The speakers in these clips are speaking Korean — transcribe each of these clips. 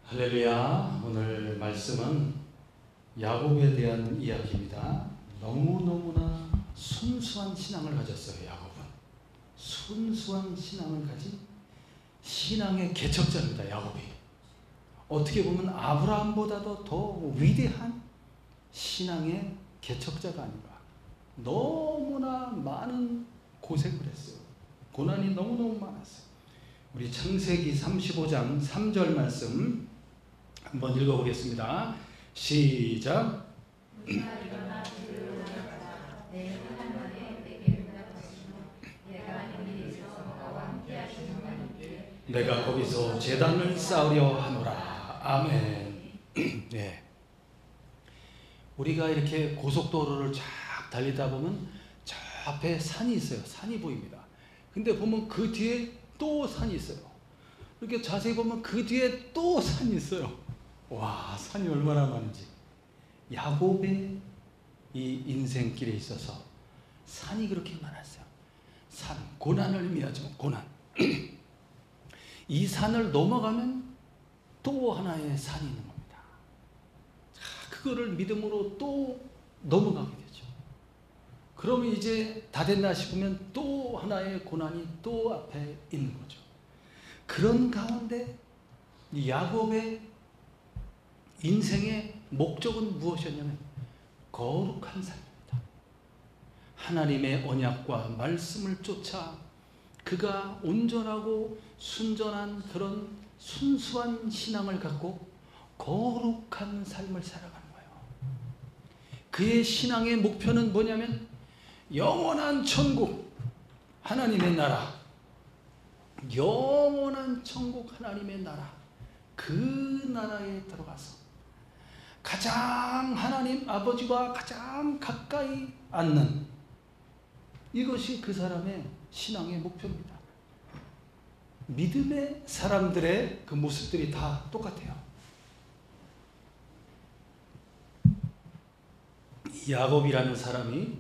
할렐루야. 오늘 말씀은 야곱에 대한 이야기입니다. 너무너무나 순수한 신앙을 가졌어요. 야곱은 순수한 신앙을 가진 신앙의 개척자입니다. 야곱이 어떻게 보면 아브라함보다도 더 위대한 신앙의 개척자가 아닌가. 너무나 많은 고생을 했어요. 고난이 너무너무 많았어요. 우리 창세기 35장 3절 말씀 한번 읽어보겠습니다. 시작. 내가 거기서 제단을 쌓으려 하노라. 아멘. 네. 우리가 이렇게 고속도로를 쫙 달리다 보면 저 앞에 산이 있어요. 산이 보입니다. 근데 보면 그 뒤에 또 산이 있어요. 이렇게 자세히 보면 그 뒤에 또 산이 있어요. 와, 산이 얼마나 많은지. 야곱의 이 인생길에 있어서 산이 그렇게 많았어요. 산, 고난을 의미하죠. 고난. 이 산을 넘어가면 또 하나의 산이 있는 겁니다. 그거를 믿음으로 또 넘어가게 되죠. 그러면 이제 다 됐나 싶으면 또 하나의 고난이 또 앞에 있는 거죠. 그런 가운데 이 야곱의 인생의 목적은 무엇이었냐면 거룩한 삶입니다. 하나님의 언약과 말씀을 쫓아 그가 온전하고 순전한 그런 순수한 신앙을 갖고 거룩한 삶을 살아가는 거예요. 그의 신앙의 목표는 뭐냐면 영원한 천국, 하나님의 나라, 영원한 천국 하나님의 나라, 그 나라에 들어가서 가장 하나님 아버지와 가장 가까이 앉는, 이것이 그 사람의 신앙의 목표입니다. 믿음의 사람들의 그 모습들이 다 똑같아요. 야곱이라는 사람이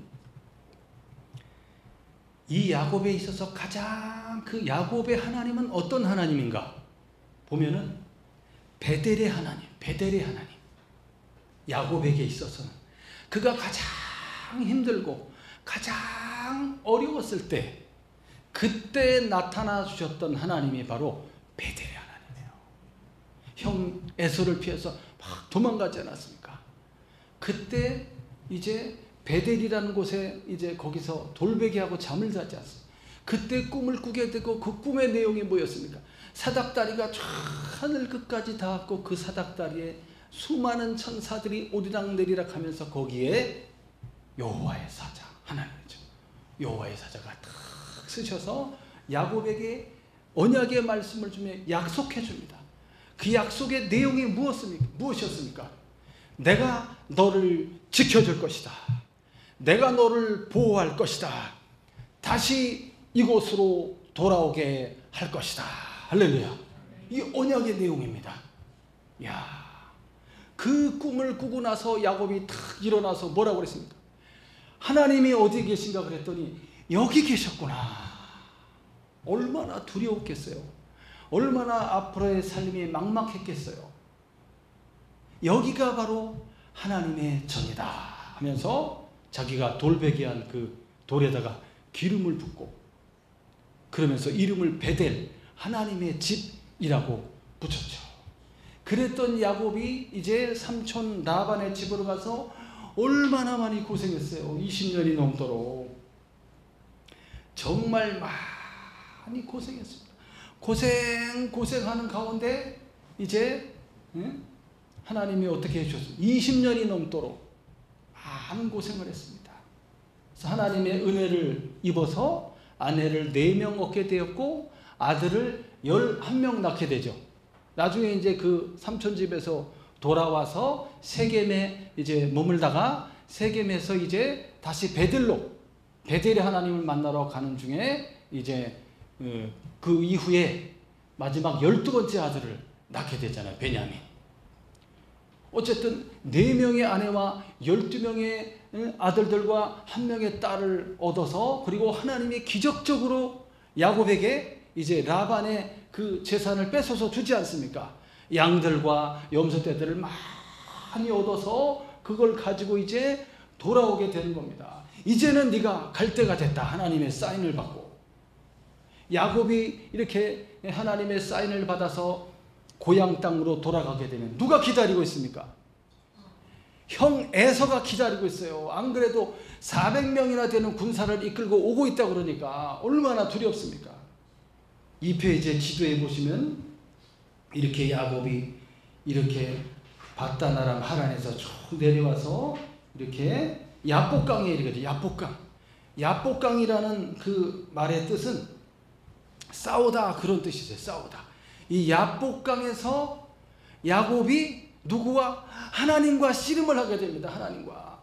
이 야곱에 있어서 가장 그 야곱의 하나님은 어떤 하나님인가 보면은 베델의 하나님, 베델의 하나님. 야곱에게 있어서는 그가 가장 힘들고 가장 어려웠을 때 그때 나타나 주셨던 하나님이 바로 베델의 하나님이에요. 형 에서를 피해서 막 도망가지 않았습니까? 그때 이제 베델이라는 곳에 이제 거기서 돌베개하고 잠을 자지 않습니까? 그때 꿈을 꾸게 되고 그 꿈의 내용이 뭐였습니까? 사닥다리가 쫙 하늘 끝까지 닿았고 그 사닥다리에 수많은 천사들이 오르락내리락 하면서 거기에 여호와의 사자, 하나님이죠. 여호와의 사자가 탁 쓰셔서 야곱에게 언약의 말씀을 주며 약속해 줍니다. 그 약속의 내용이 무엇이었습니까? 내가 너를 지켜줄 것이다. 내가 너를 보호할 것이다. 다시 이곳으로 돌아오게 할 것이다. 할렐루야. 이 언약의 내용입니다. 야, 그 꿈을 꾸고 나서 야곱이 탁 일어나서 뭐라고 그랬습니까? 하나님이 어디 계신가 그랬더니 여기 계셨구나. 얼마나 두려웠겠어요. 얼마나 앞으로의 삶이 막막했겠어요. 여기가 바로 하나님의 전이다 하면서 자기가 돌베개한 그 돌에다가 기름을 붓고 그러면서 이름을 베델, 하나님의 집이라고 붙였죠. 그랬던 야곱이 이제 삼촌 라반의 집으로 가서 얼마나 많이 고생했어요. 20년이 넘도록 정말 많이 고생했습니다. 고생하는 가운데 이제 하나님이 어떻게 해주셨어요? 20년이 넘도록 많은 고생을 했습니다. 그래서 하나님의 은혜를 입어서 아내를 4명 얻게 되었고 아들을 11명 낳게 되죠. 나중에 이제 그 삼촌 집에서 돌아와서 세겜에 이제 머물다가 세겜에서 이제 다시 베델의 하나님을 만나러 가는 중에 이제 그 이후에 마지막 12번째 아들을 낳게 되잖아요. 베냐민. 어쨌든 4명의 아내와 12명의 아들들과 1명의 딸을 얻어서 그리고 하나님이 기적적으로 야곱에게 이제 라반의 그 재산을 뺏어서 주지 않습니까? 양들과 염소떼들을 많이 얻어서 그걸 가지고 이제 돌아오게 되는 겁니다. 이제는 네가 갈 때가 됐다. 하나님의 사인을 받고. 야곱이 이렇게 하나님의 사인을 받아서 고향 땅으로 돌아가게 되면 누가 기다리고 있습니까? 형 에서가 기다리고 있어요. 안 그래도 400명이나 되는 군사를 이끌고 오고 있다 그러니까 얼마나 두렵습니까? 2페이지에 지도해 보시면 이렇게 야곱이 이렇게 바다나람 하란에서 쭉 내려와서 이렇게 야복강에 이르거든요. 야복강. 야복강이라는 그 말의 뜻은 싸우다 그런 뜻이죠. 싸우다. 이 야복강에서 야곱이 누구와? 하나님과 씨름을 하게 됩니다. 하나님과.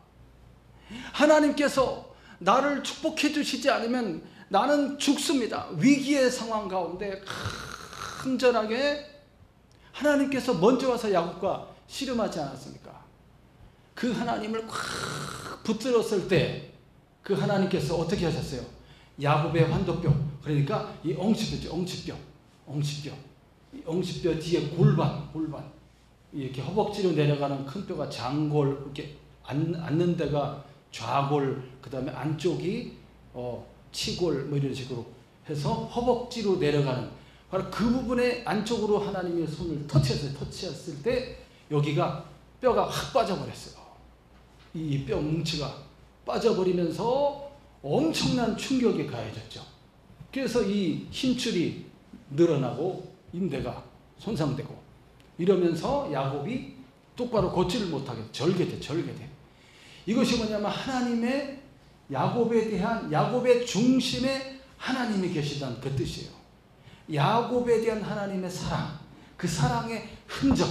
하나님께서 나를 축복해 주시지 않으면 나는 죽습니다. 위기의 상황 가운데 간절하게 하나님께서 먼저 와서 야곱과 씨름하지 않았습니까? 그 하나님을 꽉 붙들었을 때 그 하나님께서 어떻게 하셨어요? 야곱의 환도뼈, 그러니까 이 엉치뼈죠. 엉치뼈 뒤에 골반 이렇게 허벅지로 내려가는 큰 뼈가 장골, 이렇게 앉는 데가 좌골, 그 다음에 안쪽이 치골 뭐 이런 식으로 해서 허벅지로 내려가는 바로 그 부분의 안쪽으로 하나님의 손을 터치했을 때 여기가 뼈가 확 빠져버렸어요. 이 뼈 뭉치가 빠져버리면서 엄청난 충격이 가해졌죠. 그래서 이 힘줄이 늘어나고 인대가 손상되고 이러면서 야곱이 똑바로 걷지를 못하게 절개돼. 이것이 뭐냐면 하나님의 야곱에 대한 야곱의 중심에 하나님이 계시다는 그 뜻이에요. 야곱에 대한 하나님의 사랑, 그 사랑의 흔적,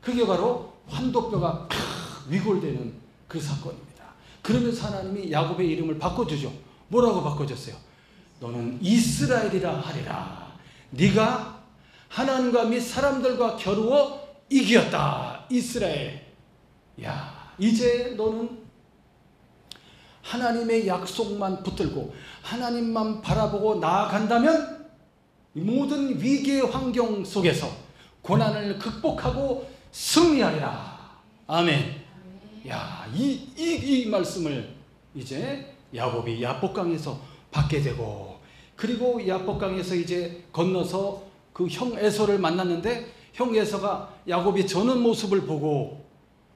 그게 바로 환도뼈가 위골되는 그 사건입니다. 그러면서 하나님이 야곱의 이름을 바꿔주죠. 뭐라고 바꿔줬어요? 너는 이스라엘이라 하리라. 네가 하나님과 및 사람들과 겨루어 이겼다. 이스라엘. 야, 이제 너는 하나님의 약속만 붙들고 하나님만 바라보고 나아간다면 모든 위기의 환경 속에서 고난을 극복하고 승리하리라. 아멘. 야, 이 말씀을 이제 야곱이 야복강에서 받게 되고, 그리고 야복강에서 이제 건너서 그 형 에서를 만났는데 형 에서가 야곱이 저는 모습을 보고,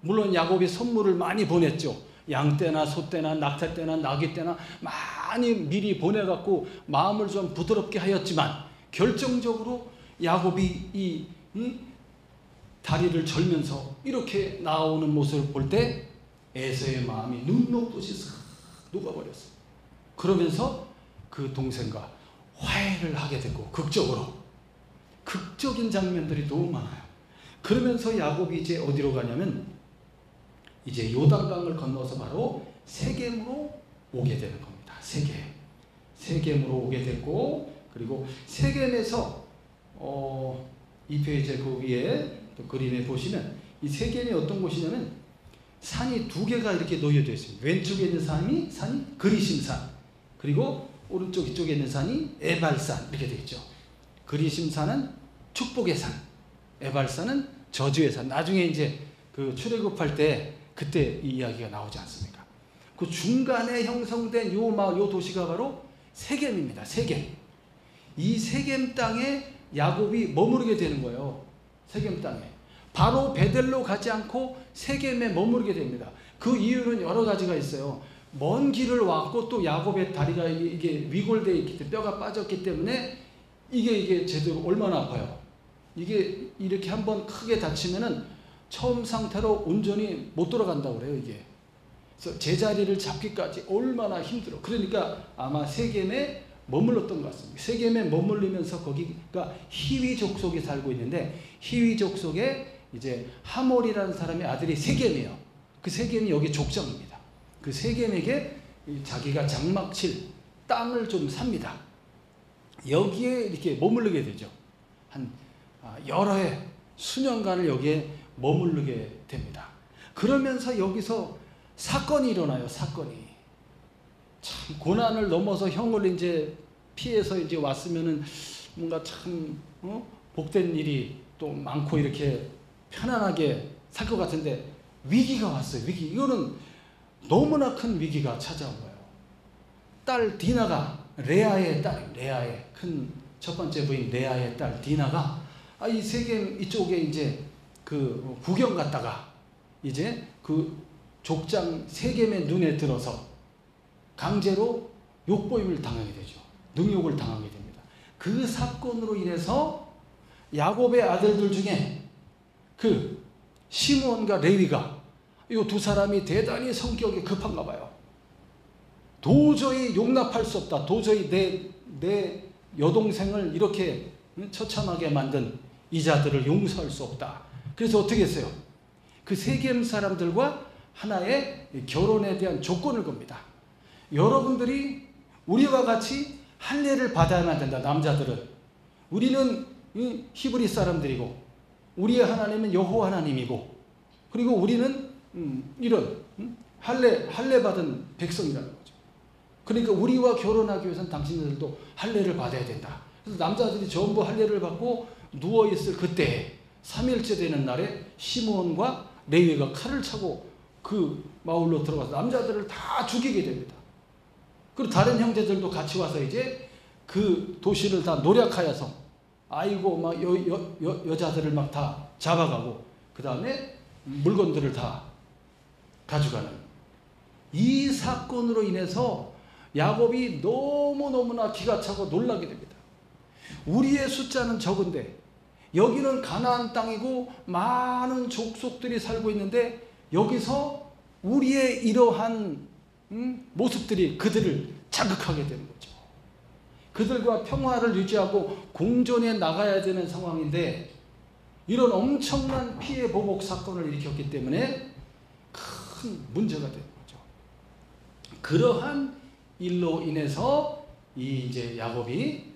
물론 야곱이 선물을 많이 보냈죠. 양떼나 소떼나 낙타떼나 나귀떼나 많이 미리 보내갖고 마음을 좀 부드럽게 하였지만 결정적으로 야곱이 이 다리를 절면서 이렇게 나오는 모습을 볼 때 에서의 마음이 눈 녹듯이 싹 녹아버렸어요. 그러면서 그 동생과 화해를 하게 되고 극적인 장면들이 너무 많아요. 그러면서 야곱이 이제 어디로 가냐면 이제 요단강을 건너서 바로 세겜으로 오게 되는 겁니다. 세겜으로 오게 됐고, 그리고 세겜에서 2페이지 그 위에 또 그림에 보시면 이 세겜이 어떤 곳이냐면 산이 두 개가 이렇게 놓여져 있습니다. 왼쪽에 있는 산이 그리심산, 그리고 오른쪽 이쪽에 있는 산이 에발산 이렇게 되어 있죠. 그리심산은 축복의 산, 에발산은 저주의 산. 나중에 이제 그 출애굽할 때 그때 이 이야기가 나오지 않습니까? 그 중간에 형성된 요 도시가 바로 세겜입니다. 세겜. 이 세겜 땅에 야곱이 머무르게 되는 거예요. 세겜 땅에. 바로 베델로 가지 않고 세겜에 머무르게 됩니다. 그 이유는 여러 가지가 있어요. 먼 길을 왔고 또 야곱의 다리가 이게 위골되어 있기 때문에 뼈가 빠졌기 때문에 이게 제대로 얼마나 아파요. 이게 이렇게 한번 크게 다치면은 처음 상태로 온전히 못 돌아간다고 그래요, 이게. 그래서 제자리를 잡기까지 얼마나 힘들어. 그러니까 아마 세겜에 머물렀던 것 같습니다. 세겜에 머물리면서 거기가 히위 족속이 살고 있는데, 히위 족속에 이제 하몰이라는 사람의 아들이 세겜이에요. 그 세겜이 여기 족장입니다. 그 세겜에게 자기가 장막칠 땅을 좀 삽니다. 여기에 이렇게 머무르게 되죠. 한 여러 해, 수년간을 여기에 머무르게 됩니다. 그러면서 여기서 사건이 일어나요. 사건이. 참 고난을 넘어서 형을 이제 피해서 이제 왔으면은 뭔가 참 복된 일이 또 많고 이렇게 편안하게 살 것 같은데 위기가 왔어요. 위기. 이거는 너무나 큰 위기가 찾아온 거예요. 딸 디나가 레아의 딸, 레아의 큰 첫 번째 부인 레아의 딸 디나가 이 세겜 이쪽에 이제 그 구경 갔다가 이제 그 족장 세겜의 눈에 들어서 강제로 욕보임을 당하게 되죠. 능욕을 당하게 됩니다. 그 사건으로 인해서 야곱의 아들들 중에 그 시므온과 레위가 이 두 사람이 대단히 성격이 급한가 봐요. 도저히 용납할 수 없다. 도저히 내 여동생을 이렇게 처참하게 만든 이 자들을 용서할 수 없다. 그래서 어떻게 했어요? 그 세겜 사람들과 하나의 결혼에 대한 조건을 겁니다. 여러분들이 우리와 같이 할례를 받아야만 된다. 남자들은. 우리는 히브리 사람들이고 우리의 하나님은 여호와 하나님이고 그리고 우리는 이런 할례 받은 백성이라는 거죠. 그러니까 우리와 결혼하기 위해서는 당신들도 할례를 받아야 된다. 그래서 남자들이 전부 할례를 받고 누워있을 그때 3일째 되는 날에 시므온과 레위가 칼을 차고 그 마을로 들어가서 남자들을 다 죽이게 됩니다. 그리고 다른 형제들도 같이 와서 이제 그 도시를 다 노략하여서 아이고 막 여자들을 막 다 잡아가고 그 다음에 물건들을 다 가져가는 이 사건으로 인해서 야곱이 너무너무나 기가 차고 놀라게 됩니다. 우리의 숫자는 적은데 여기는 가나안 땅이고 많은 족속들이 살고 있는데 여기서 우리의 이러한 모습들이 그들을 자극하게 되는 거죠. 그들과 평화를 유지하고 공존해 나가야 되는 상황인데 이런 엄청난 피해 보복 사건을 일으켰기 때문에 큰 문제가 되는 거죠. 그러한 일로 인해서 이제 야곱이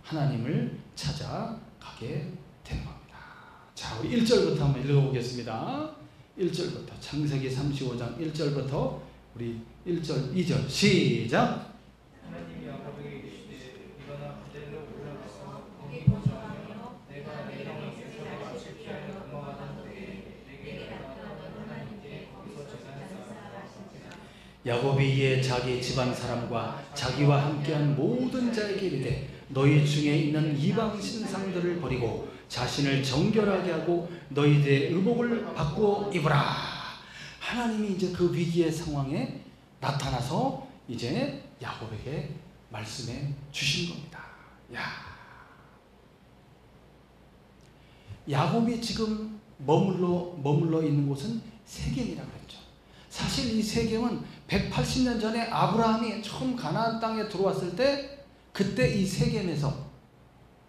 하나님을 찾아가게 되는 겁니다. 자, 우리 1절부터 한번 읽어보겠습니다. 1절부터 창세기 35장 1절부터 우리 1절, 2절 시작. 하나님이 야곱에게 이르시되 일어나 베델로 올라가서 거기 거주하며 내가 내 이름을 세상에 마치 피하여 도망하던 때에 내게 나타나던 하나님께 거기서 제단을 쌓아 하시니라. 야곱이 이에 자기 집안 사람과 자기와 함께한 모든 자에게 이르되 너희 중에 있는 이방 신상들을 버리고 자신을 정결하게 하고 너희들의 의복을 바꾸어 입으라. 하나님이 이제 그 위기의 상황에 나타나서 이제 야곱에게 말씀해 주신 겁니다. 야곱이 지금 머물러 있는 곳은 세겜이라고 그랬죠. 사실 이 세겜은 180년 전에 아브라함이 처음 가나안 땅에 들어왔을 때 그때 이 세겜에서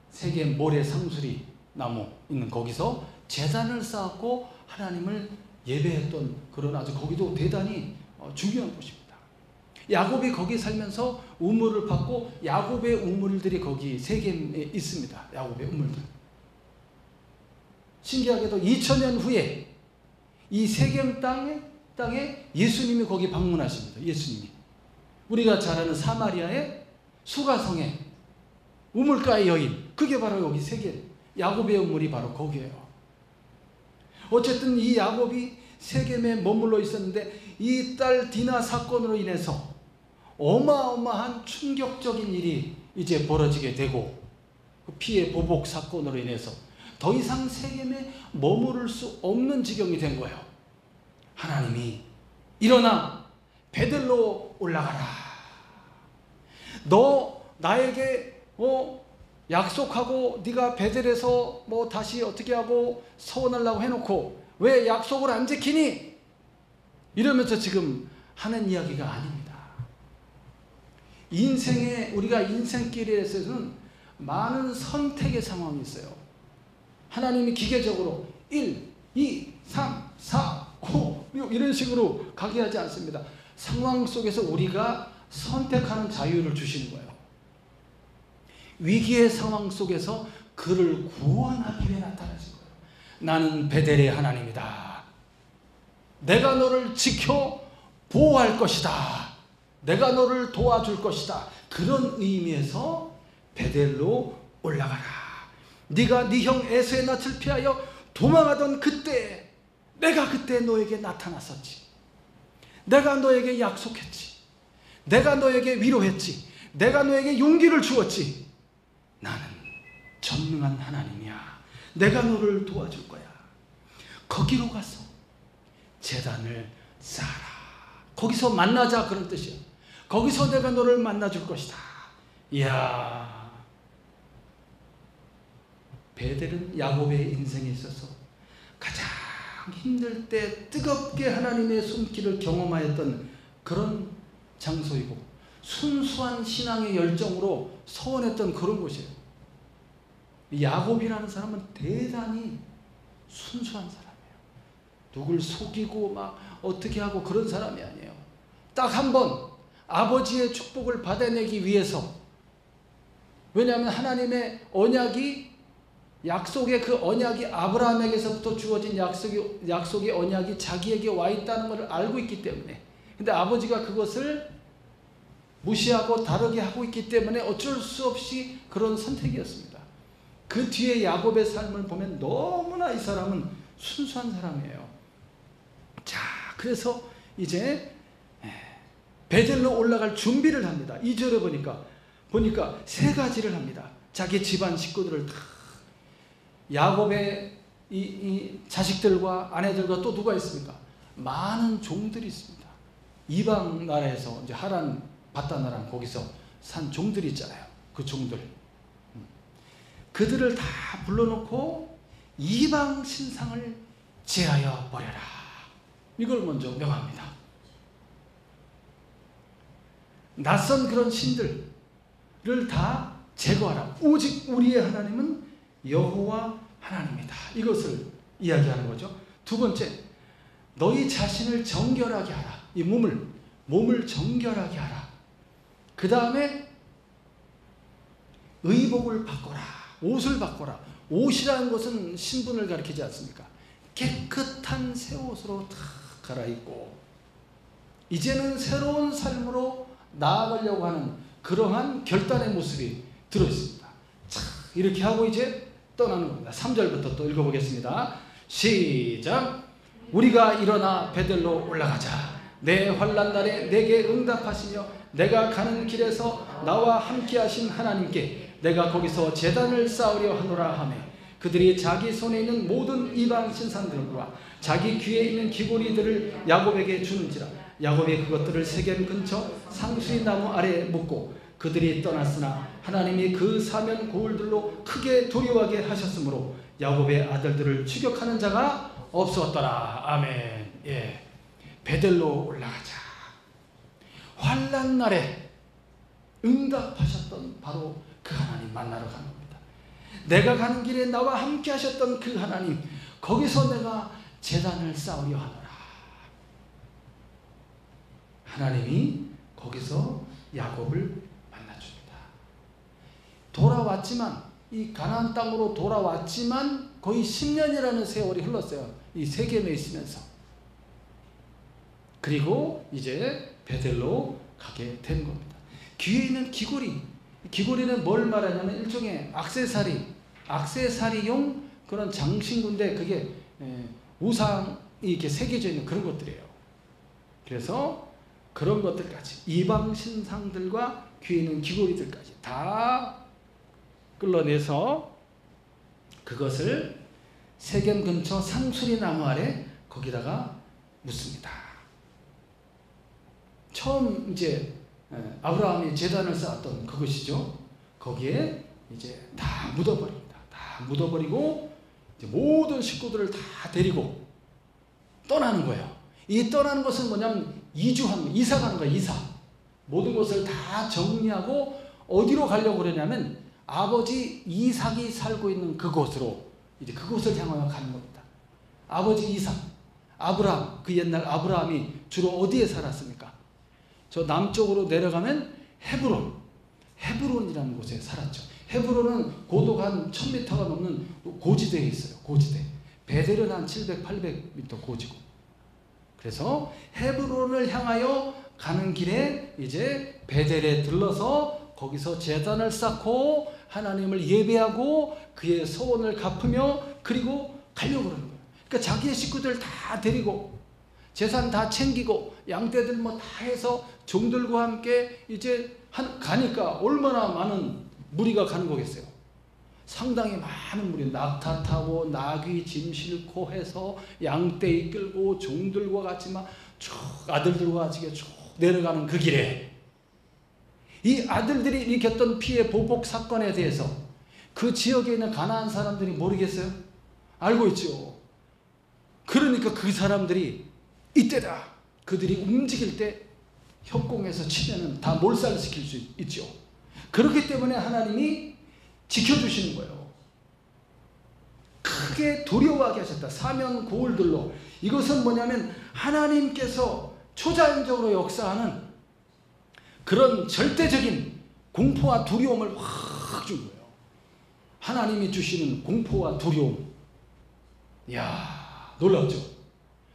세겜 모래 상수리 나무 있는 거기서 제단을 쌓았고 하나님을 예배했던 그런 아주 거기도 대단히 중요한 곳입니다. 야곱이 거기 살면서 우물을 팠고 야곱의 우물들이 거기 세겜에 있습니다. 야곱의 우물들. 신기하게도 2000년 후에 이 세겜 땅에 예수님이 거기 방문하십니다. 예수님이. 우리가 잘 아는 사마리아의 수가성의 우물가의 여인, 그게 바로 여기 세겜, 야곱의 우물이 바로 거기에요. 어쨌든 이 야곱이 세겜에 머물러 있었는데 이 딸 디나 사건으로 인해서 어마어마한 충격적인 일이 이제 벌어지게 되고 그 피해 보복 사건으로 인해서 더 이상 세겜에 머무를 수 없는 지경이 된 거예요. 하나님이 일어나 베델로 올라가라. 너 나에게 약속하고 네가 베델에서 다시 어떻게 하고 서원하려고 해놓고 왜 약속을 안 지키니? 이러면서 지금 하는 이야기가 아닙니다. 우리가 인생길에서는 많은 선택의 상황이 있어요. 하나님이 기계적으로 1, 2, 3, 4, 5 이런 식으로 가게 하지 않습니다. 상황 속에서 우리가 선택하는 자유를 주시는 거예요. 위기의 상황 속에서 그를 구원하기 위해 나타나신 거예요. 나는 베델의 하나님이다. 내가 너를 지켜 보호할 것이다. 내가 너를 도와줄 것이다. 그런 의미에서 베델로 올라가라. 네가 네 형 에서의 낯을 피하여 도망하던 그때 내가 그때 너에게 나타났었지. 내가 너에게 약속했지. 내가 너에게 위로했지. 내가 너에게 용기를 주었지. 나는 전능한 하나님이야. 내가 너를 도와줄 거야. 거기로 가서 제단을 쌓아라. 거기서 만나자, 그런 뜻이야. 거기서 내가 너를 만나줄 것이다. 이야, 베델은 야곱의 인생에 있어서 가장 힘들 때 뜨겁게 하나님의 손길을 경험하였던 그런 장소이고, 순수한 신앙의 열정으로 서원했던 그런 곳이에요. 야곱이라는 사람은 대단히 순수한 사람이에요. 누굴 속이고 막 어떻게 하고 그런 사람이 아니에요. 딱 한 번 아버지의 축복을 받아내기 위해서, 왜냐하면 하나님의 언약이, 약속의 그 언약이 아브라함에게서부터 주어진 약속의 언약이 자기에게 와 있다는 것을 알고 있기 때문에, 근데 아버지가 그것을 무시하고 다르게 하고 있기 때문에 어쩔 수 없이 그런 선택이었습니다. 그 뒤에 야곱의 삶을 보면 너무나 이 사람은 순수한 사람이에요. 자, 그래서 이제 베델로 올라갈 준비를 합니다. 2절에 보니까 세 가지를 합니다. 자기 집안 식구들을 다, 야곱의 이 자식들과 아내들과 또 누가 있습니까? 많은 종들이 있습니다. 이방 나라에서 이제 하란, 바다나란 거기서 산 종들이 있잖아요. 그 종들. 그들을 다 불러놓고 이방 신상을 제하여 버려라. 이걸 먼저 명합니다. 낯선 그런 신들을 다 제거하라. 오직 우리의 하나님은 여호와 하나님이다. 이것을 이야기하는 거죠. 두 번째, 너희 자신을 정결하게 하라. 이 몸을 정결하게 하라. 그 다음에 의복을 바꿔라. 옷을 바꿔라. 옷이라는 것은 신분을 가리키지 않습니까? 깨끗한 새 옷으로 다 갈아입고 이제는 새로운 삶으로 나아가려고 하는 그러한 결단의 모습이 들어있습니다. 자, 이렇게 하고 이제 떠나는 겁니다. 3절부터 또 읽어보겠습니다. 시작. 우리가 일어나 베델로 올라가자. 내 환난 날에 내게 응답하시며 내가 가는 길에서 나와 함께 하신 하나님께 내가 거기서 제단을 쌓으려 하노라 하며 그들이 자기 손에 있는 모든 이방 신상들과 자기 귀에 있는 귀고리들을 야곱에게 주는지라. 야곱이 그것들을 세겜 근처 상수리 나무 아래에 묻고 그들이 떠났으나 하나님이 그 사면 고울들로 크게 두려워하게 하셨으므로 야곱의 아들들을 추격하는 자가 없었더라. 아멘. 예, 베델로 올라가자. 환난 날에 응답하셨던 바로 그 하나님 만나러 가는 겁니다. 내가 가는 길에 나와 함께 하셨던 그 하나님, 거기서 내가 제단을 쌓으려 하노라. 하나님이 거기서 야곱을 만나줍니다. 돌아왔지만, 이 가나안 땅으로 돌아왔지만 거의 10년이라는 세월이 흘렀어요. 이 세겜에 있으면서. 그리고 이제 베델로 가게 된 겁니다. 귀에 있는 귀고리, 귀고리는 뭘 말하냐면 일종의 액세서리용 그런 장신구인데 그게 우상이 이렇게 새겨져 있는 그런 것들이에요. 그래서 그런 것들까지, 이방 신상들과 귀에 있는 귀고리들까지 다 끌어내서 그것을 세겜 근처 상수리 나무 아래 거기다가 묻습니다. 처음 이제 아브라함이 제단을 쌓았던 그것이죠. 거기에 이제 다 묻어버립니다. 다 묻어버리고 이제 모든 식구들을 다 데리고 떠나는 거예요. 이 떠나는 것은 뭐냐면 이사 가는 거예요. 이사. 모든 것을 다 정리하고 어디로 가려고 그러냐면 아버지 이삭이 살고 있는 그곳으로, 이제 그곳을 향하여 가는 겁니다. 아버지 이삭, 아브라함, 그 옛날 아브라함이 주로 어디에 살았습니까? 저 남쪽으로 내려가면 헤브론이라는 곳에 살았죠. 헤브론은 고도가 한 1000m가 넘는 고지대에 있어요. 고지대. 베델은 한 700, 800m 고지고. 그래서 헤브론을 향하여 가는 길에 이제 베델에 들러서 거기서 제단을 쌓고 하나님을 예배하고 그의 소원을 갚으며 그리고 가려고 그러는 거예요. 그러니까 자기의 식구들 다 데리고 재산 다 챙기고 양떼들 뭐 다 해서 종들과 함께 이제 가니까 얼마나 많은 무리가 가는 거겠어요. 상당히 많은 무리, 낙타 타고 나귀 짐 싣고 해서 양떼 이끌고 종들과 같이 막 쭉 아들들과 같이 쭉 내려가는 그 길에 이 아들들이 일으켰던 피해 보복 사건에 대해서 그 지역에 있는 가나안 사람들이 모르겠어요? 알고 있죠. 그러니까 그 사람들이 이때다. 그들이 움직일 때 협공해서 치면은 다 몰살시킬 수 있죠. 그렇기 때문에 하나님이 지켜주시는 거예요. 크게 두려워하게 하셨다. 사면 고울들로. 이것은 뭐냐면 하나님께서 초자연적으로 역사하는 그런 절대적인 공포와 두려움을 확 준 거예요. 하나님이 주시는 공포와 두려움. 이야, 놀랍죠?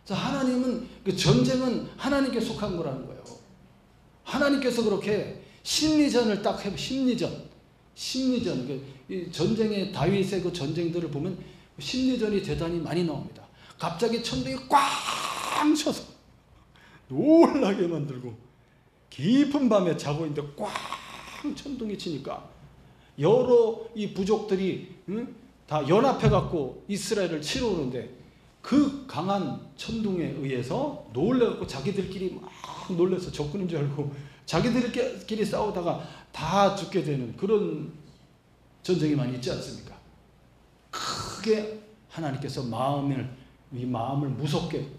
하나님은 그 전쟁은 하나님께 속한 거라는 거예요. 하나님께서 그렇게 심리전을 딱 해. 심리전. 이 전쟁의 다윗의 그 전쟁들을 보면 심리전이 대단히 많이 나옵니다. 갑자기 천둥이 꽝 쳐서 놀라게 만들고 깊은 밤에 자고 있는데 꽝 천둥이 치니까 여러 이 부족들이 다 연합해 갖고 이스라엘을 치러 오는데 그 강한 천둥에 의해서 놀래갖고 자기들끼리 막 놀래서 적군인 줄 알고 자기들끼리 싸우다가 다 죽게 되는 그런 전쟁이 많이 있지 않습니까? 크게 하나님께서 이 마음을 무섭게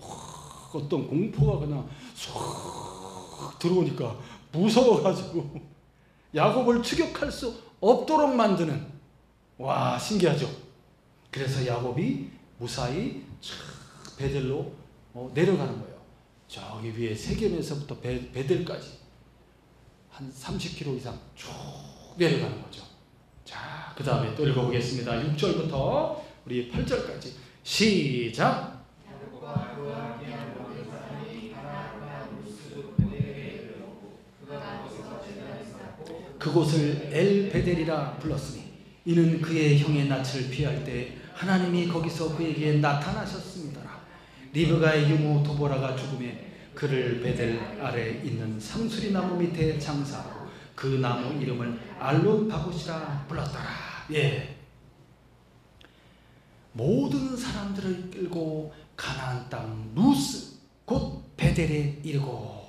어떤 공포가 그냥 쏙 들어오니까 무서워가지고 야곱을 추격할 수 없도록 만드는, 와, 신기하죠? 그래서 야곱이 무사히 베델로 내려가는 거예요. 저기 위에 세겜에서부터 베델까지 한 30km 이상 쭉 내려가는 거죠. 자, 그 다음에 또 읽어보겠습니다. 6절부터 우리 8절까지 시작. 그곳을 엘베델이라 불렀으니 이는 그의 형의 낯을 피할 때 하나님이 거기서 그에게 나타나셨습니다. 리브가의 유모 도보라가 죽음에 그를 베델 아래 있는 상수리 나무 밑에 장사하고 그 나무 이름을 알론 바굿이라 불렀더라. 예. 모든 사람들을 끌고 가나안 땅 루스 곧 베델에 이르고,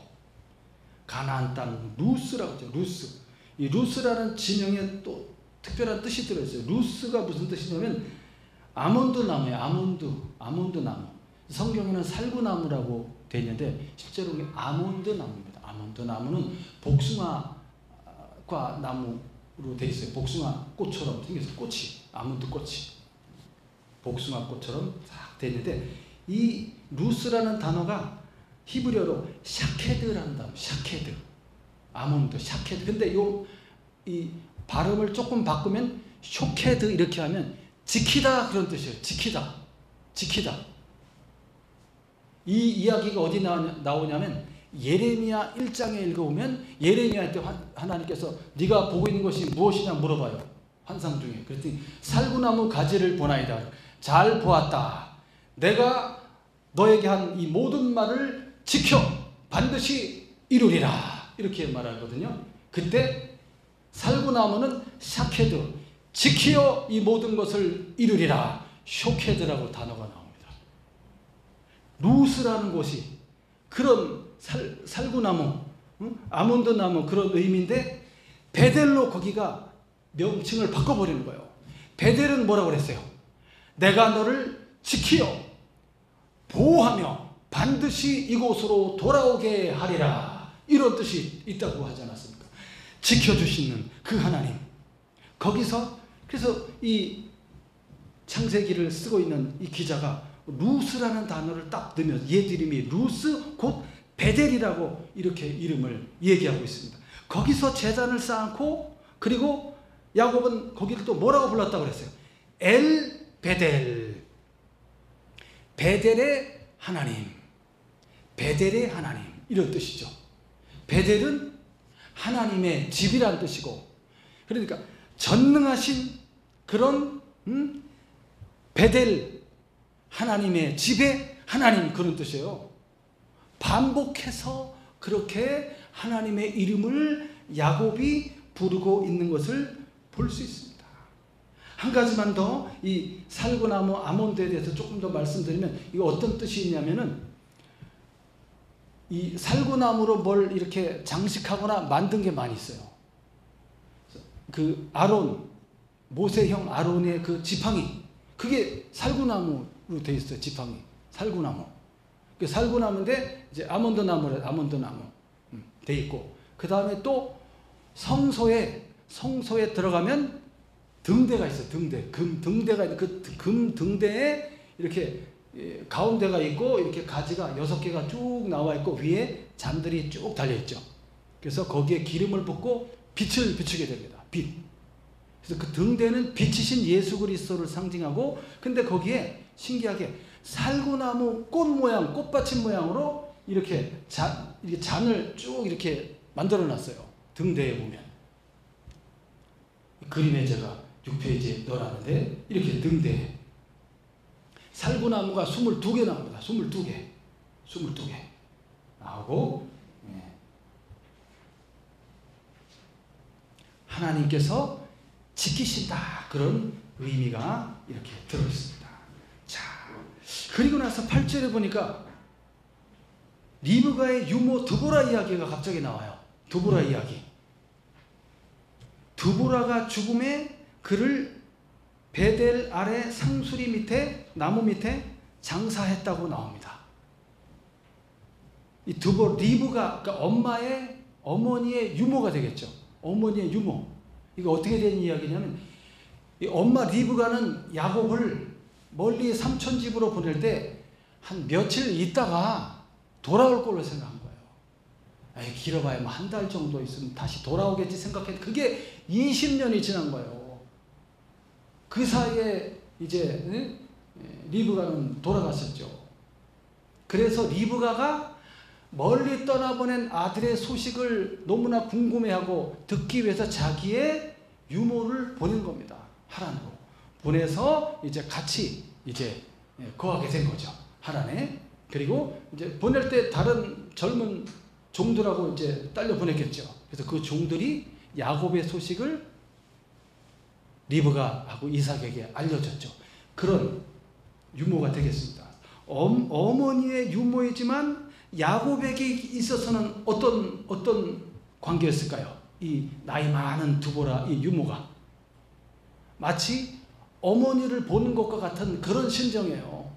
가나안 땅 루스라고 하죠. 루스. 이 루스라는 지명에 또 특별한 뜻이 들어있어요. 루스가 무슨 뜻이냐면 아몬드 나무예요. 아몬드 나무. 성경에는 살구나무라고 되어 있는데 실제로 아몬드 나무입니다. 아몬드 나무는 복숭아과 나무로 되어 있어요. 복숭아 꽃처럼 생겨서 꽃이, 아몬드 꽃이 복숭아 꽃처럼 싹 되어 있는데 이 루스라는 단어가 히브리어로 샤케드라는 단어. 샤케드. 아몬드, 샤케드. 근데 이 발음을 조금 바꾸면 쇼케드 이렇게 하면 지키다 그런 뜻이에요. 지키다. 이 이야기가 어디 나오냐면 예레미야 1장에 읽어보면 예레미야 때 하나님께서 네가 보고 있는 것이 무엇이냐 물어봐요. 환상 중에. 그랬더니 살구나무 가지를 보나이다. 잘 보았다. 내가 너에게 한 이 모든 말을 지켜 반드시 이루리라. 이렇게 말하거든요. 그때 살구나무는 샤케드, 지키어 이 모든 것을 이루리라. 쇼케드라고 단어가 나옵니다. 루스라는 곳이 그런 살구나무, 아몬드나무 그런 의미인데 베델로 거기가 명칭을 바꿔버리는 거예요. 베델은 뭐라고 그랬어요? 내가 너를 지키어 보호하며 반드시 이곳으로 돌아오게 하리라. 이런 뜻이 있다고 하지 않았습니까? 지켜주시는 그 하나님. 거기서 그래서 이 창세기를 쓰고 있는 이 기자가 루스라는 단어를 딱 넣으면 옛 이름이 루스 곧 베델이라고 이렇게 이름을 얘기하고 있습니다. 거기서 제단을 쌓고 그리고 야곱은 거기를 또 뭐라고 불렀다고 그랬어요? 엘 베델. 베델의 하나님. 베델의 하나님. 이런 뜻이죠. 베델은 하나님의 집이란 뜻이고, 그러니까 전능하신 그런 베델, 하나님의 집의 하나님, 그런 뜻이에요. 반복해서 그렇게 하나님의 이름을 야곱이 부르고 있는 것을 볼 수 있습니다. 한 가지만 더 이 살구나무 아몬드에 대해서 조금 더 말씀드리면, 이거 어떤 뜻이 있냐면은, 이 살구나무로 뭘 이렇게 장식하거나 만든 게 많이 있어요. 그 아론, 모세형 아론의 그 지팡이, 그게 살구나무로 되어 있어요. 지팡이, 살구나무. 그 살구나무인데 이제 아몬드 나무래, 아몬드 나무 돼 있고, 그 다음에 또 성소에 들어가면 등대가 있어요. 등대가 있는 그 금 등대에 이렇게 가운데가 있고, 이렇게 가지가 6개가 쭉 나와 있고, 위에 잔들이 쭉 달려 있죠. 그래서 거기에 기름을 붓고 빛을 비추게 됩니다. 빛. 그래서 그 등대는 빛이신 예수 그리스도를 상징하고, 근데 거기에 신기하게 살구나무 꽃 모양, 꽃받침 모양으로 이렇게 잔을 쭉 이렇게 만들어 놨어요. 등대에 보면. 그림에 제가 6페이지에 넣어놨는데, 이렇게 등대에 살구나무가 22개 나옵니다. 22개 나오고, 하나님께서 지키신다, 그런 의미가 이렇게 들어있습니다. 자, 그리고 나서 8절에 보니까 리브가의 유모 드보라 이야기가 갑자기 나와요. 드보라 이야기. 드보라가 죽음에 그를 베델 아래 상수리 밑에, 나무 밑에 장사했다고 나옵니다. 이 리브가, 그러니까 어머니의 유모가 되겠죠. 어머니의 유모. 이거 어떻게 된 이야기냐면, 이 엄마 리브가는 야곱을 멀리 삼촌 집으로 보낼 때 한 며칠 있다가 돌아올 걸로 생각한 거예요. 에이, 길어봐야 뭐 한 달 정도 있으면 다시 돌아오겠지 생각했는데, 그게 20년이 지난 거예요. 그 사이에 이제 리브가는 돌아갔었죠. 그래서 리브가가 멀리 떠나보낸 아들의 소식을 너무나 궁금해하고 듣기 위해서 자기의 유모를 보낸 겁니다. 하란으로 보내서 이제 같이 이제 거하게 된 거죠. 하란에. 그리고 이제 보낼 때 다른 젊은 종들하고 이제 딸려 보냈겠죠. 그래서 그 종들이 야곱의 소식을 리브가하고 이삭에게 알려줬죠. 그런 유모가 되겠습니다. 어머니의 유모이지만 야곱에게 있어서는 어떤 관계였을까요? 이 나이 많은 두보라 이 유모가 마치 어머니를 보는 것과 같은 그런 심정이에요.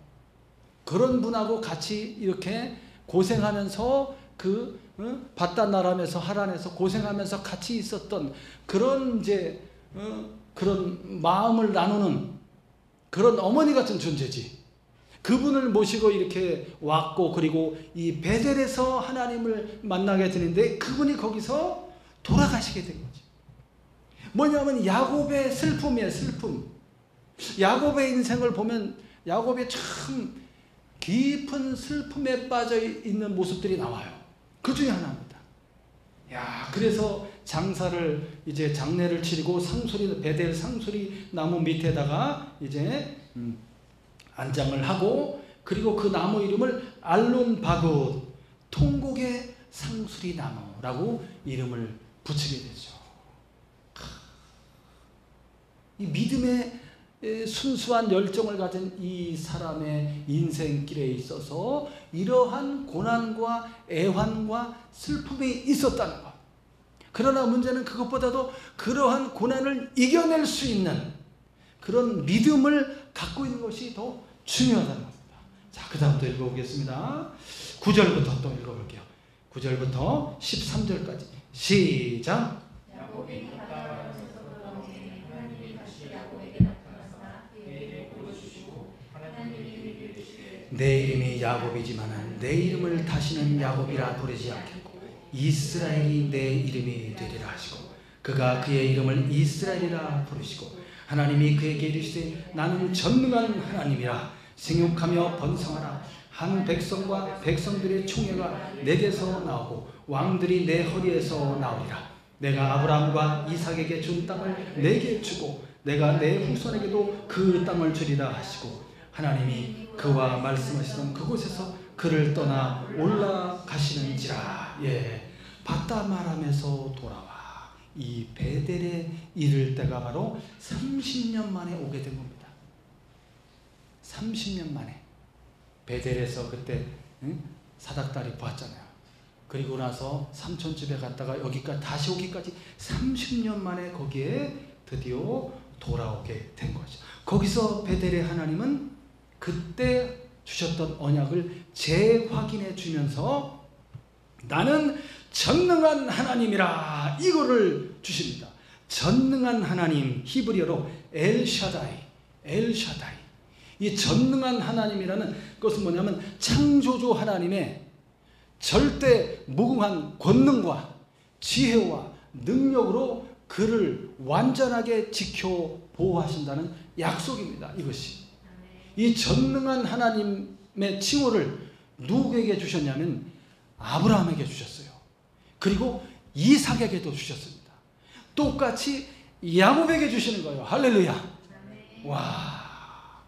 그런 분하고 같이 이렇게 고생하면서 바단 나라면서 하란에서 고생하면서 같이 있었던 그런 이제 그런 마음을 나누는 그런 어머니 같은 존재지. 그분을 모시고 이렇게 왔고, 그리고 이 베델에서 하나님을 만나게 되는데 그분이 거기서 돌아가시게 된 거지. 뭐냐면 야곱의 슬픔이에요. 슬픔. 야곱의 인생을 보면 야곱이 참 깊은 슬픔에 빠져 있는 모습들이 나와요. 그 중에 하나입니다. 그래서 장례를 치르고 베델 상수리 나무 밑에다가 이제 안장을 하고, 그리고 그 나무 이름을 알론 바굿, 통곡의 상수리 나무라고 이름을 붙이게 되죠. 이 믿음의 순수한 열정을 가진 이 사람의 인생길에 있어서 이러한 고난과 애환과 슬픔이 있었다는 것. 그러나 문제는 그것보다도 그러한 고난을 이겨낼 수 있는 그런 믿음을 갖고 있는 것이 더 중요하다는 겁니다. 자, 그 다음부터 읽어보겠습니다. 9절부터 또 읽어볼게요. 9절부터 13절까지 시작. 야곱이 갔다 하나님이 다시 야곱에게 나타나사 그에게 보여주시고 하나님이 그에게 이르시되 내 이름이 야곱이지만 내 이름을 다시는 야곱이라 부르지 않겠고 이스라엘이 내 이름이 되리라 하시고, 그가 그의 이름을 이스라엘이라 부르시고, 하나님이 그에게 이르시되 나는 전능한 하나님이라 생육하며 번성하라. 한 백성과 백성들의 총회가 내게서 나오고 왕들이 내 허리에서 나오리라. 내가 아브라함과 이삭에게 준 땅을 내게 주고 내가 내 후손에게도 그 땅을 주리라 하시고 하나님이 그와 말씀하시던 그곳에서 그를 떠나 올라가시는지라. 바다 마람에서 돌아와 이 베델에 이를 때가 바로 30년 만에 오게 된 겁니다. 30년 만에 베델에서 그때 사닥다리 보았잖아요. 그리고 나서 삼촌 집에 갔다가 여기까지 다시 오기까지 30년 만에 거기에 드디어 돌아오게 된 거죠. 거기서 베델의 하나님은 그때 주셨던 언약을 재확인해 주면서 나는 전능한 하나님이라 이거를 주십니다. 전능한 하나님, 히브리어로 엘샤다이. 이 전능한 하나님이라는 것은 뭐냐면 창조주 하나님의 절대 무궁한 권능과 지혜와 능력으로 그를 완전하게 지켜 보호하신다는 약속입니다. 이것이. 이 전능한 하나님의 칭호를 누구에게 주셨냐면 아브라함에게 주셨어요. 그리고 이삭에게도 주셨습니다. 똑같이 야곱에게 주시는 거예요. 할렐루야. 와,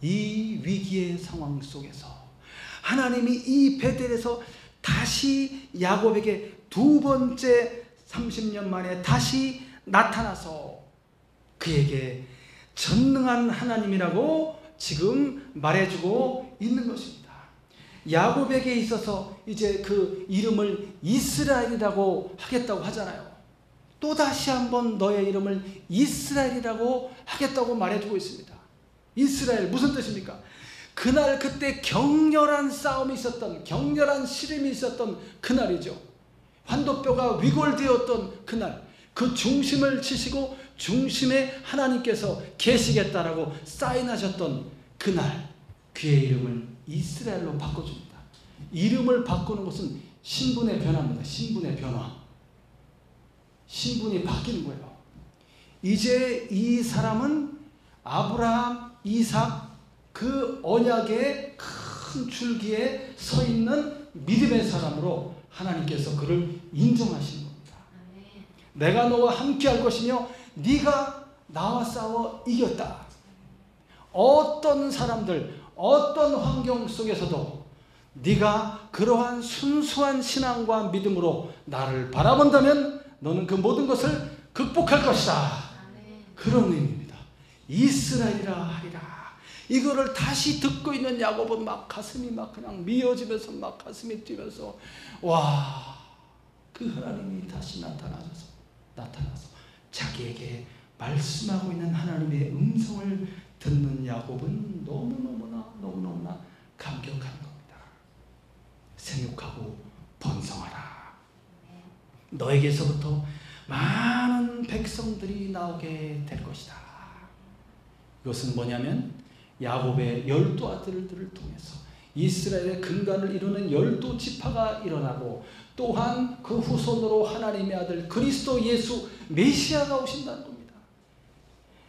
이 위기의 상황 속에서 하나님이 이 베델에서 다시 야곱에게 두 번째 30년 만에 다시 나타나서 그에게 전능한 하나님이라고 지금 말해주고 있는 것입니다. 야곱에게 있어서 이제 그 이름을 이스라엘이라고 하겠다고 하잖아요. 또 다시 한번 너의 이름을 이스라엘이라고 하겠다고 말해주고 있습니다. 이스라엘 무슨 뜻입니까? 그날 그때 격렬한 싸움이 있었던, 격렬한 시름이 있었던 그날이죠. 환도뼈가 위골되었던 그날, 그 중심을 치시고 중심에 하나님께서 계시겠다라고 사인하셨던 그날, 그의 이름을 이스라엘로 바꿔줍니다. 이름을 바꾸는 것은 신분의 변화입니다. 신분의 변화. 신분이 바뀌는 거예요. 이제 이 사람은 아브라함, 이삭 그 언약의 큰 줄기에 서 있는 믿음의 사람으로 하나님께서 그를 인정하시는 겁니다. 내가 너와 함께 할 것이며 네가 나와 싸워 이겼다. 어떤 사람들, 어떤 환경 속에서도 네가 그러한 순수한 신앙과 믿음으로 나를 바라본다면 너는 그 모든 것을 극복할 것이다. 그런 의미입니다. 이스라엘이라 하리라. 이거를 다시 듣고 있는 야곱은 막 가슴이 막 그냥 미어지면서 막 가슴이 뛰면서 와, 그 하나님이 다시 나타나서 자기에게 말씀하고 있는 하나님의 음성을 듣는 야곱은 너무너무나 감격한 겁니다. 생육하고 번성하라. 너에게서부터 많은 백성들이 나오게 될 것이다. 이것은 뭐냐면 야곱의 12 아들들을 통해서 이스라엘의 근간을 이루는 12지파가 일어나고 또한 그 후손으로 하나님의 아들 그리스도 예수 메시아가 오신다는 겁니다.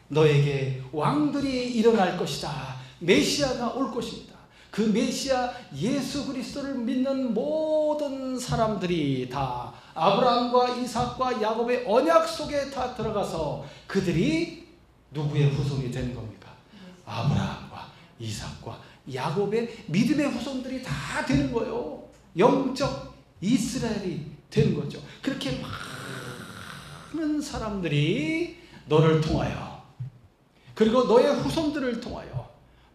너에게 왕들이 일어날 것이다. 메시아가 올 것입니다. 그 메시아 예수 그리스도를 믿는 모든 사람들이 다 아브라함과 이삭과 야곱의 언약 속에 다 들어가서 그들이 누구의 후손이 되는 겁니까? 아브라함과 이삭과 야곱의 믿음의 후손들이 다 되는 거예요. 영적 이스라엘이 되는 거죠. 그렇게 많은 사람들이 너를 통하여 그리고 너의 후손들을 통하여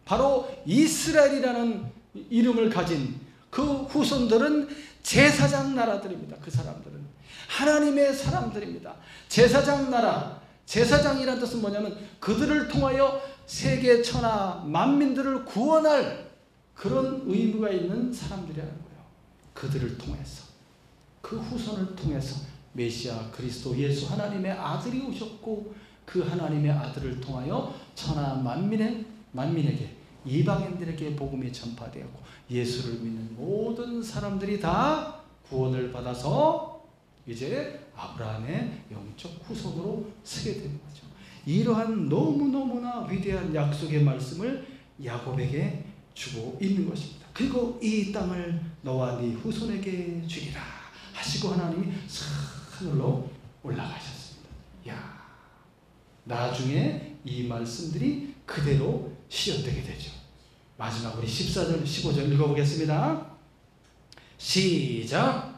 바로 이스라엘이라는 이름을 가진 그 후손들은 제사장 나라들입니다. 그 사람들은 하나님의 사람들입니다. 제사장 나라, 제사장이라는 뜻은 뭐냐면 그들을 통하여 세계 천하 만민들을 구원할 그런 의무가 있는 사람들이라는 거예요. 그들을 통해서 그 후손을 통해서 메시아 그리스도 예수 하나님의 아들이 오셨고 그 하나님의 아들을 통하여 천하 만민에게 이방인들에게 복음이 전파되었고 예수를 믿는 모든 사람들이 다 구원을 받아서 이제 아브라함의 영적 후손으로 서게 되는 거죠. 이러한 너무너무나 위대한 약속의 말씀을 야곱에게 주고 있는 것입니다. 그리고 이 땅을 너와 네 후손에게 주리라 하시고 하나님이 하늘로 올라가셨습니다. 야, 나중에 이 말씀들이 그대로 실현되게 되죠. 마지막 우리 14절, 15절 읽어보겠습니다. 시작.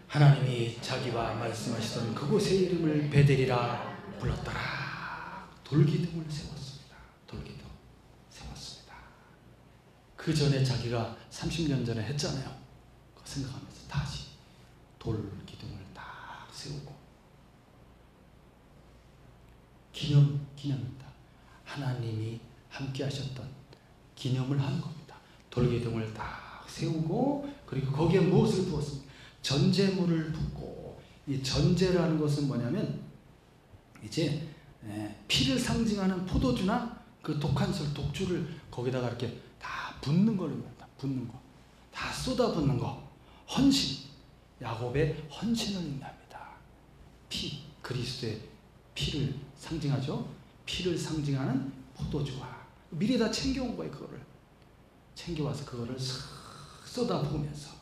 하나님이 자기와 말씀하시던 그곳의 이름을 베델이라 불렀더라. 돌기둥을 세웠습니다. 돌기둥 세웠습니다. 그 전에 자기가 30년 전에 했잖아요. 그거 생각하면서 다시 돌기둥을 딱 세우고 기념입니다. 하나님이 함께 하셨던 기념을 하는 겁니다. 돌기둥을 딱 세우고 그리고 거기에 무엇을 부었습니까? 전제물을 붓고, 이 전제라는 것은 뭐냐면 이제 피를 상징하는 포도주나 그 독한술, 독주를 거기다가 이렇게 다 붓는 겁니다. 붓는 거, 다 쏟아붓는 거. 헌신, 야곱의 헌신을 의미합니다. 피, 그리스도의 피를 상징하죠. 피를 상징하는 포도주와 미리 다 챙겨온 거예요. 그거를 챙겨와서 그거를 싹 쏟아부으면서,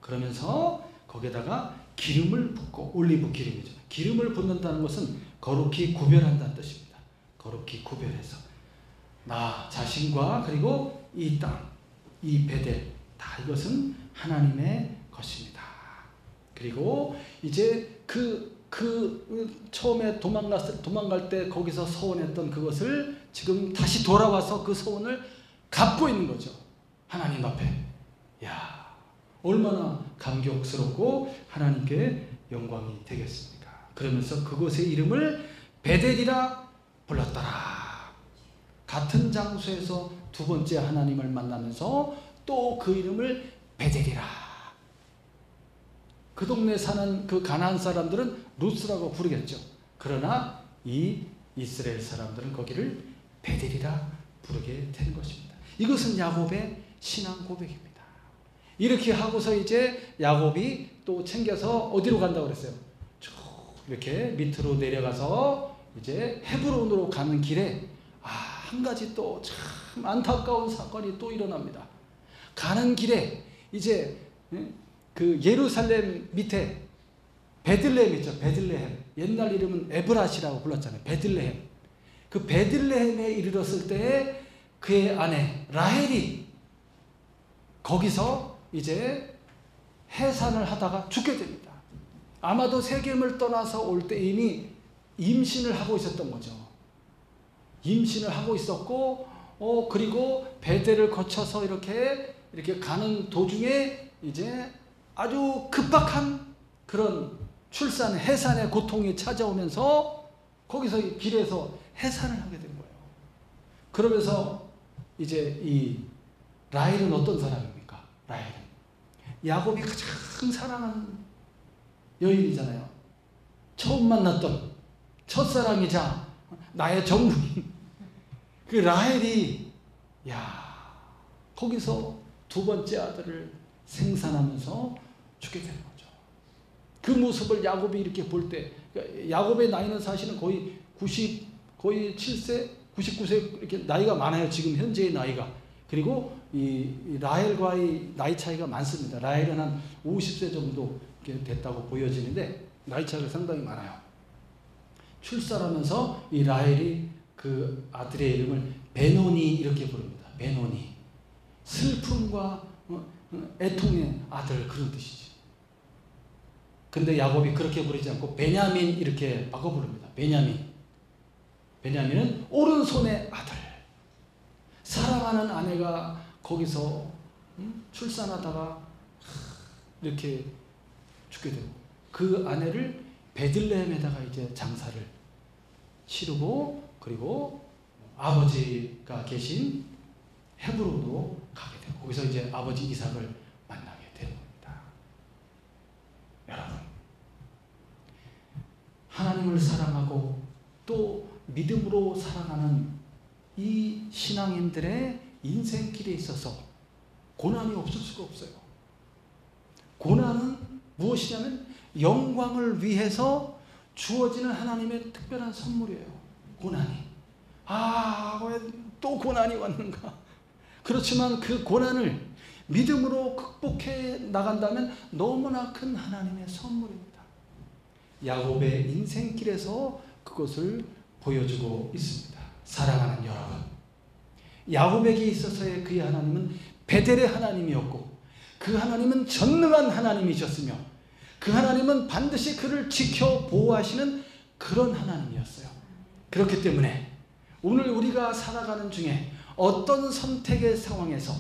그러면서 거기에다가 기름을 붓고, 올리브 기름이죠. 기름을 붓는다는 것은 거룩히 구별한다는 뜻입니다. 거룩히 구별해서 나 자신과 그리고 이 땅, 이 베델, 다 이것은 하나님의 것입니다. 그리고 이제 처음에 도망갈 때 거기서 서원했던 그것을 지금 다시 돌아와서 그 서원을 갚고 있는 거죠. 하나님 앞에. 야, 얼마나 감격스럽고 하나님께 영광이 되겠습니까? 그러면서 그곳의 이름을 베델이라 불렀더라. 같은 장소에서 두 번째 하나님을 만나면서 또 그 이름을 베델이라. 그 동네 사는 그 가나안 사람들은 루스라고 부르겠죠. 그러나 이 이스라엘 사람들은 거기를 베델이라 부르게 된 것입니다. 이것은 야곱의 신앙 고백입니다. 이렇게 하고서 이제 야곱이 또 챙겨서 어디로 간다고 그랬어요? 쭉 이렇게 밑으로 내려가서 이제 헤브론으로 가는 길에 한 가지 또 참 안타까운 사건이 또 일어납니다. 가는 길에 이제 그 예루살렘 밑에 베들레헴 있죠. 베들레헴. 옛날 이름은 에브라시라고 불렀잖아요. 베들레헴. 그 베들레헴에 이르렀을 때 그의 아내 라헬이 거기서 이제 해산을 하다가 죽게 됩니다. 아마도 세겜을 떠나서 올 때 이미 임신을 하고 있었던 거죠. 임신을 하고 있었고, 그리고 베델을 거쳐서 이렇게 가는 도중에 이제 아주 급박한 그런 출산, 해산의 고통이 찾아오면서 거기서 길에서 해산을 하게 된 거예요. 그러면서 이제 이 라헬은 어떤 사람입니까? 라헬은 야곱이 가장 사랑하는 여인이잖아요. 처음 만났던 첫사랑이자 나의 정부인 그 라헬이 거기서 두 번째 아들을 생산하면서 죽게 되는 거죠. 그 모습을 야곱이 이렇게 볼 때, 야곱의 나이는 사실은 거의 7세, 99세 이렇게 나이가 많아요. 지금 현재의 나이가. 그리고 이 라헬과의 나이 차이가 많습니다. 라헬은 한 50세 정도 이렇게 됐다고 보여지는데 나이 차이가 상당히 많아요. 출산하면서 이 라헬이 그 아들의 이름을 베노니 이렇게 부릅니다. 베노니. 슬픔과 애통의 아들, 그런 뜻이지. 근데 야곱이 그렇게 부르지 않고 베냐민 이렇게 바꿔 부릅니다. 베냐민. 베냐민은 오른손의 아들. 사랑하는 아내가 거기서 출산하다가 이렇게 죽게 되고, 그 아내를 베들레헴에다가 이제 장사를 치르고, 그리고 아버지가 계신 헤브론으로 가게 되고, 거기서 이제 아버지 이삭을 만나게 되는 겁니다. 여러분, 하나님을 사랑하고 또 믿음으로 사랑하는 이 신앙인들의 인생길에 있어서 고난이 없을 수가 없어요. 고난은 무엇이냐면 영광을 위해서 주어지는 하나님의 특별한 선물이에요. 고난이. 왜 또 고난이 왔는가? 그렇지만 그 고난을 믿음으로 극복해 나간다면 너무나 큰 하나님의 선물입니다. 야곱의 인생길에서 그것을 보여주고 있습니다. 사랑하는 여러분, 야곱에게 있어서의 그의 하나님은 베델의 하나님이었고 그 하나님은 전능한 하나님이셨으며 그 하나님은 반드시 그를 지켜 보호하시는 그런 하나님이었어요. 그렇기 때문에 오늘 우리가 살아가는 중에 어떤 선택의 상황에서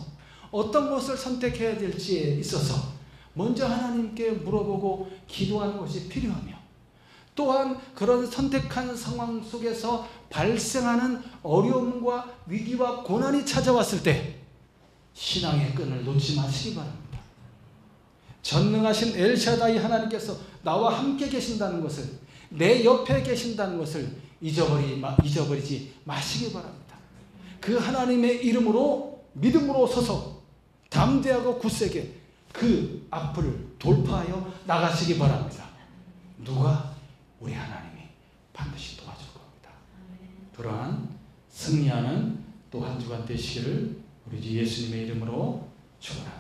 어떤 것을 선택해야 될지에 있어서 먼저 하나님께 물어보고 기도하는 것이 필요하며, 또한 그런 선택한 상황 속에서 발생하는 어려움과 위기와 고난이 찾아왔을 때 신앙의 끈을 놓지 마시기 바랍니다. 전능하신 엘샤다이 하나님께서 나와 함께 계신다는 것을, 내 옆에 계신다는 것을 잊어버리지 마시기 바랍니다. 그 하나님의 이름으로 믿음으로 서서 담대하고 굳세게 그 앞을 돌파하여 나가시기 바랍니다. 누가? 우리 하나님이 반드시 도와줄 겁니다. 그러한 승리하는 또 한 주간 되시기를 우리 주 예수님의 이름으로 축원합니다.